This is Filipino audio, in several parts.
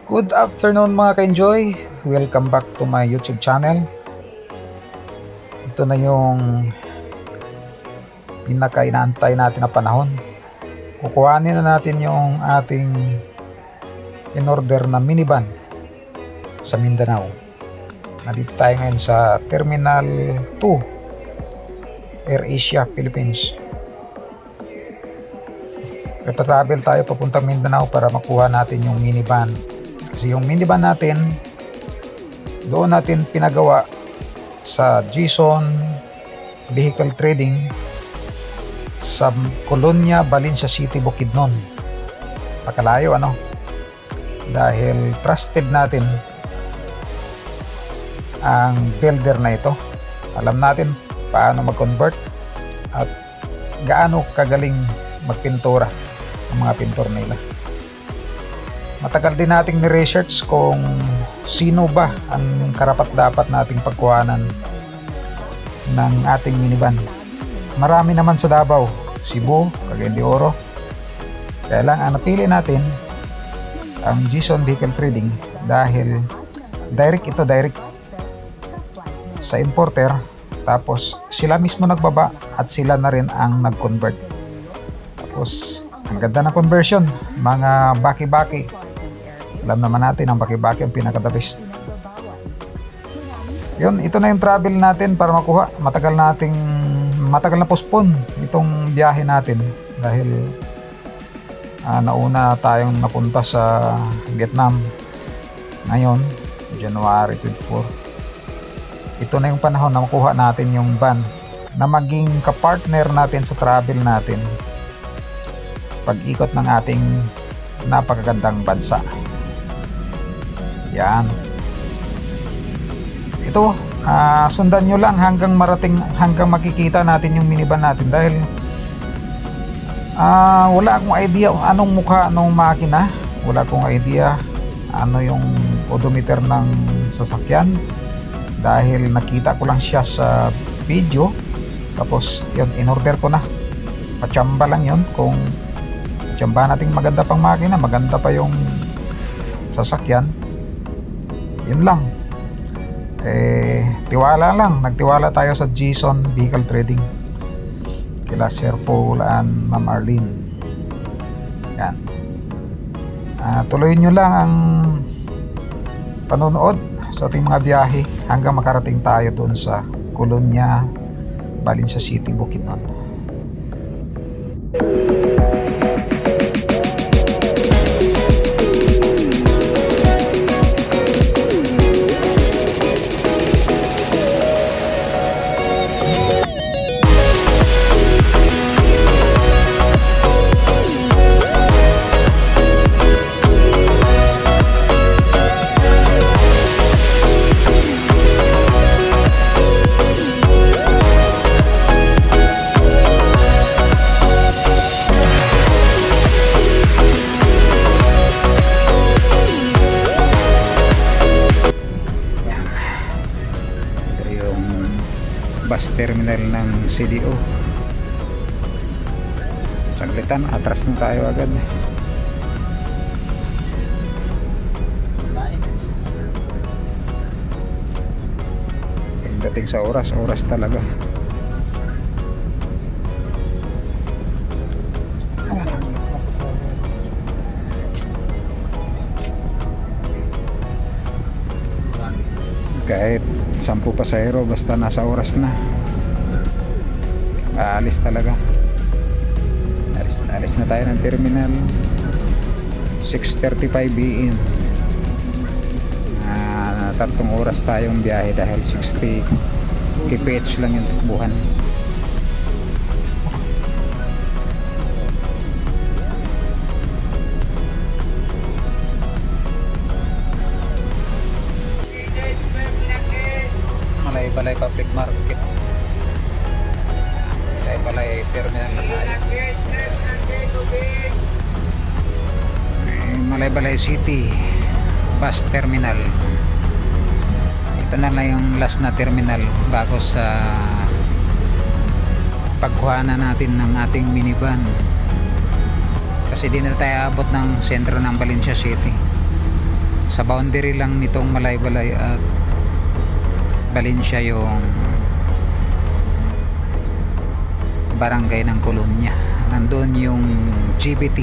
Good afternoon mga ka-enjoy. Welcome back to my YouTube channel. Ito na yung pinaka-inaantay natin na panahon. Kukuhanin na natin yung ating in-order na minivan sa Mindanao. Nandito tayo ngayon sa Terminal 2 AirAsia, Philippines. Travel tayo papuntang Mindanao para makuha natin yung minivan. Kasi yung minivan natin, doon natin pinagawa sa Jason Vehicle Trading sa Colonia, Valencia City, Bukidnon. Pakalayo ano? Dahil trusted natin ang builder na ito. Alam natin paano mag-convert at gaano kagaling magpintura ang mga pintor nila. Matagal din nating ni-research kung sino ba ang karapat-dapat nating pagkuhanan ng ating minivan. Marami naman sa Davao, Cebu, Cagayan de Oro. Kaya lang ang napili natin ang Jason Vehicle Trading dahil direct sa importer, tapos sila mismo nagbaba at sila na rin ang nag-convert. Tapos ang ganda ng conversion, mga baki-baki. Alam naman natin ang baki-baki ang pinaka-the best. Yun, ito na yung travel natin para makuha. Matagal na postpone itong biyahe natin dahil nauna tayong napunta sa Vietnam ngayon, January 24. Ito na yung panahon na makuha natin yung van na maging kapartner natin sa travel natin pag-ikot ng ating napakagandang bansa. Yan. Ito, sundan nyo lang hanggang makikita natin yung minivan natin dahil wala akong idea anong mukha ng makina, wala akong idea ano yung odometer ng sasakyan dahil nakita ko lang siya sa video. Tapos yun, in-order ko na, pachamba lang yun. Kung tsamba nating maganda pang makina, maganda pa yung sasakyan, yun lang. Tiwala lang, nagtiwala tayo sa Jason Vehicle Trading kila Sir Paul and Ma'am Arlene. Yan. Tuloy nyo lang ang panonood sa ating mga biyahe hanggang makarating tayo doon sa Colonia, Valencia City, Bukidnon. Bus terminal ng CDO. Saglitan, atras na tayo agad. Pagdating sa oras talaga. Kahit 10 pasahero basta nasa oras na, aalis talaga. Alis na tayo ng terminal 6:35 AM. 3 oras tayong biyahe dahil 60 kph lang yung takbuhan. Balay Public Market, Balay Terminal na tayo. Balay City Bus Terminal. Ito na lang yung last na terminal bago sa pagkuhanan natin ng ating minivan. kasi di na tayo abot ng sentro ng Valencia City. Sa boundary lang nitong Malaybalay at Valencia yung barangay ng Colonia. Nandun yung GBT,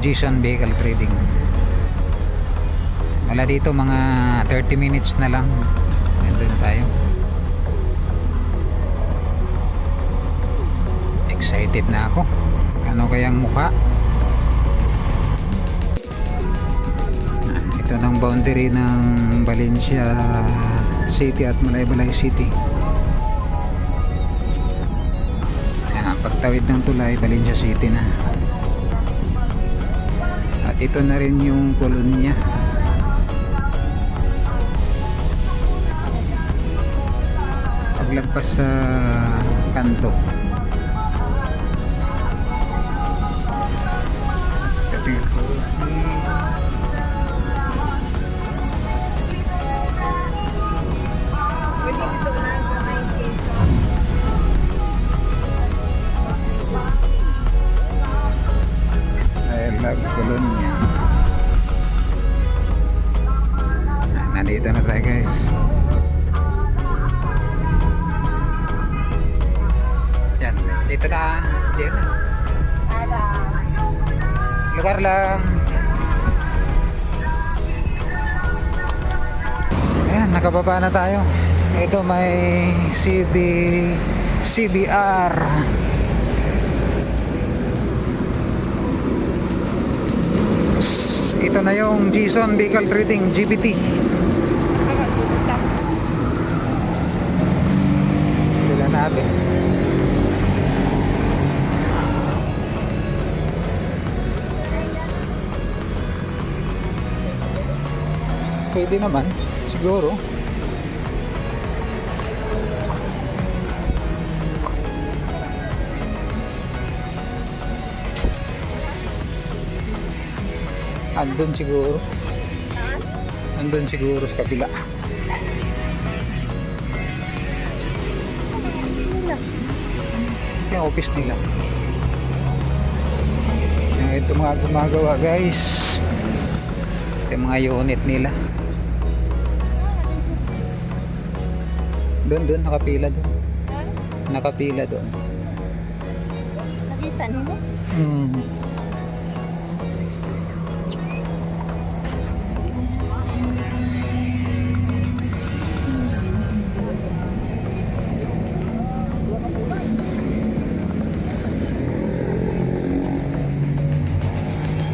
Gison Vehicle Trading. Wala dito, mga 30 minutes na lang nandun na tayo. Excited na ako. Ano kayang mukha? Ito ng boundary ng Valencia City at Malaybalay City. Ayan, pagtawid ng tulay, Valencia City na. At ito na rin yung Colonia. Paglagpas sa kanto, Colonia. Nandito na tayo, guys. Yan, dito na. Diyan na. Lugar lang. Ayan, nakababa na tayo. Ito may CBR. Ito na yung Gison Vehicle Trading, GBT. Dila natin. Pwede naman, siguro. Andun siguro. Andun siguro sa kabila. Yung office nila. Ito mga gumagawa, guys. Ito yung mga unit nila. Doon, nakapila doon. Nakapila doon. Nakita nila?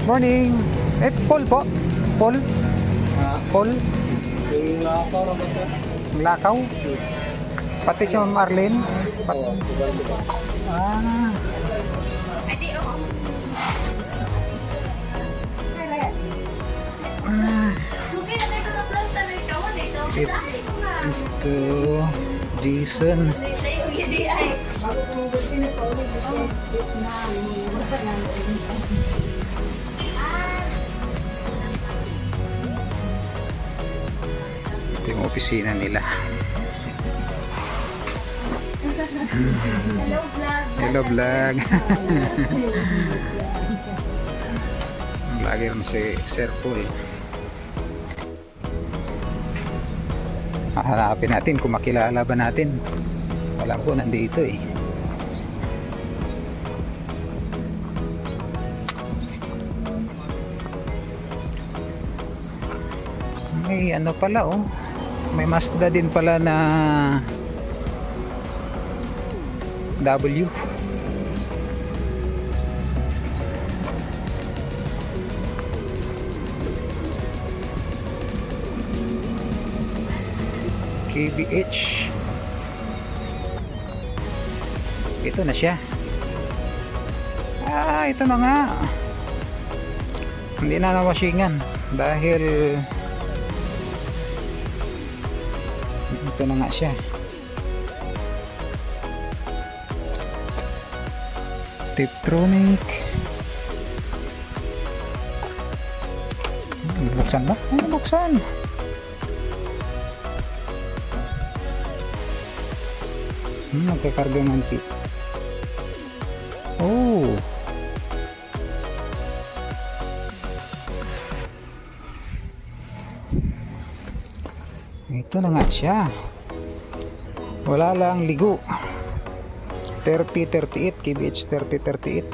Morning. Paul po. Paul. Paul. Yung lakaw na ba ito? Lakaw. Pati si Ma'am Marlene. Ah. Adi, oh. Ah. Sugi na ito na planta na ikaw. Ito. Ito. Jason. Ito yung opisina nila. Hello, vlog. Hello, vlog. Vlogger mo si Sir Paul. Hahanapin natin kung makilala ba natin. Alam ko nandito eh. May ano pala oh. May Mazda din pala na W. KBH. Ito na siya. Ito na nga. Hindi na nawashingan dahil ito na nga siya. Tiptronic. Buksan ba? Ano buksan? Nagkakarga man kit. Oh. Ito na nga siya. Wala lang ligo. 3038 kbh 3038.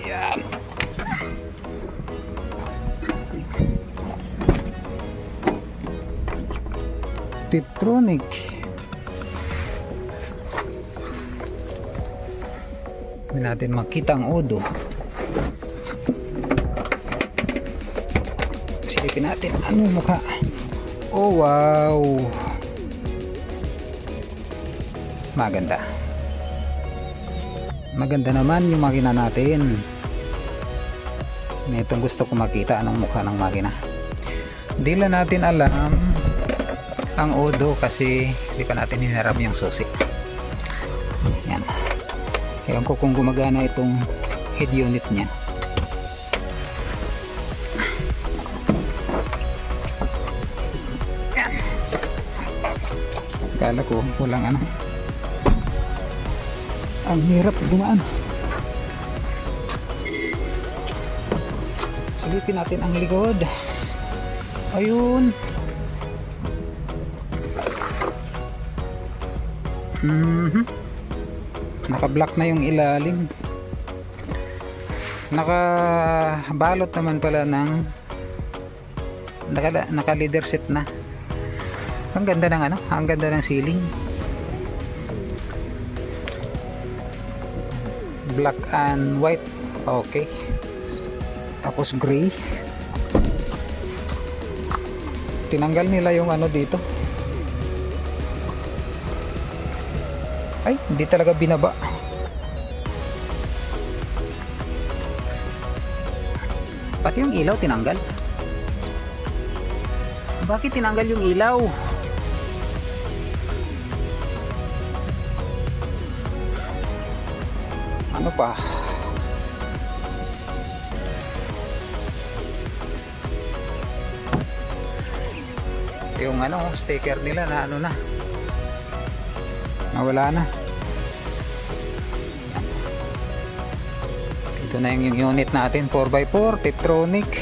Ayan. Tiptronic. Hindi natin makita ang odo. Silipin natin ano mukha. Oh wow, maganda. Maganda naman yung makina natin. Itong gusto ko makita anong mukha ng makina. Hindi lang natin alam ang odo kasi hindi pa natin hinaram yung susi. Yan. Ewan ko kung gumagana itong head unit nya. Yan. Kala ko walang ano. Ang hirap dumaan. Silipin natin ang likod. Ayun. Naka-block na yung ilalim. Nakabalot naman pala ng naka-leather set na. Ang ganda ng ano, ang ganda ng ceiling. Black and white. Okay. Tapos gray. Tinanggal nila yung ano dito. Ay, hindi talaga binaba. Pati yung ilaw tinanggal. Bakit tinanggal yung ilaw? Ano pa? Yung ano, sticker nila na ano na. Nawala na. Ito na yung unit natin, 4x4 Tiptronic.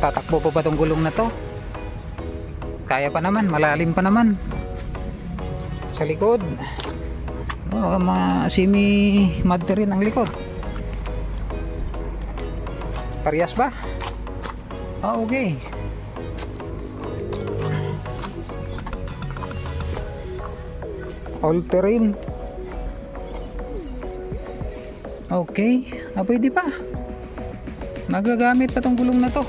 Tatakbo pa ba tong gulong na to? Kaya pa naman, malalim pa naman. Sa likod mga semi mud rin ang likod. Parehas ba? Okay. All terrain. Okay, pwede pa. Magagamit pa tong gulong na to.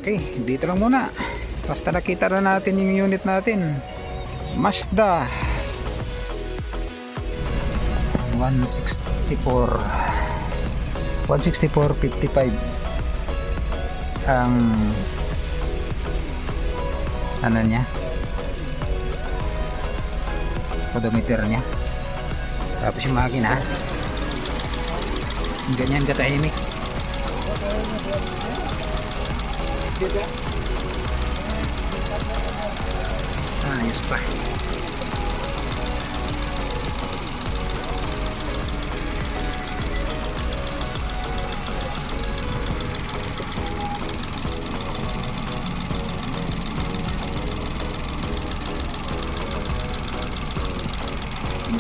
Okay, dito lang muna. Basta nakita na natin yung unit natin. Mazda 164.55 ang ano niya, odometer niya. Tapos yung makina ganyan katahimik. Ayos pa.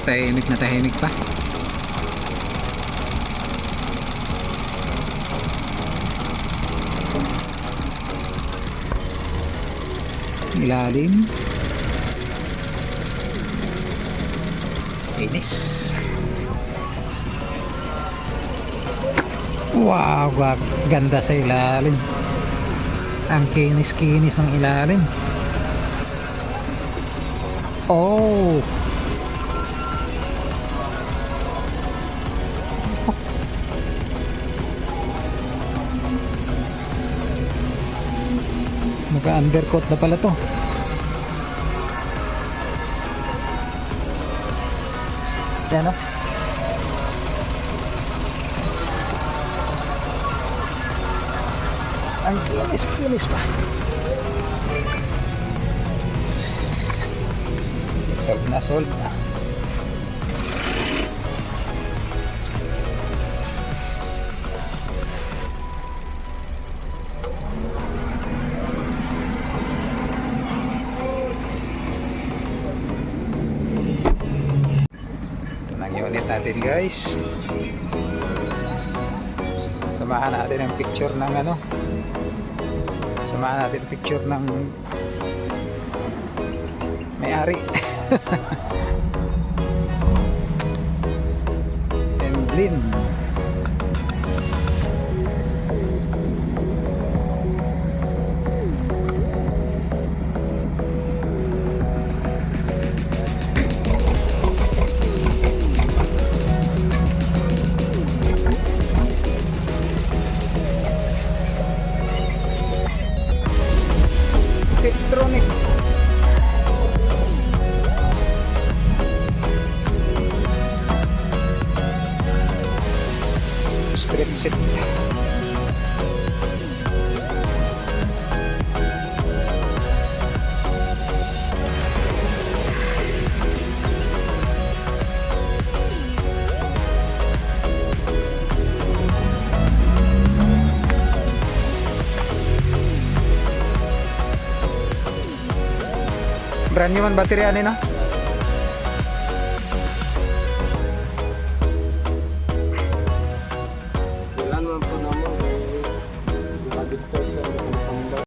Tahimik na tahimik pa. Ilalim. Inis. Wow, ganda sa ilalim. Ang kinis-kinis ng ilalim. Oh. Naka-undercoat na pala to. Yan o. Ang kinis pa. Solve na. natin guys. Samahan natin ang picture ng ano. Samahan natin ang picture ng may-ari. Emblem. Electronic. Street set. Brand new man baterya ni no?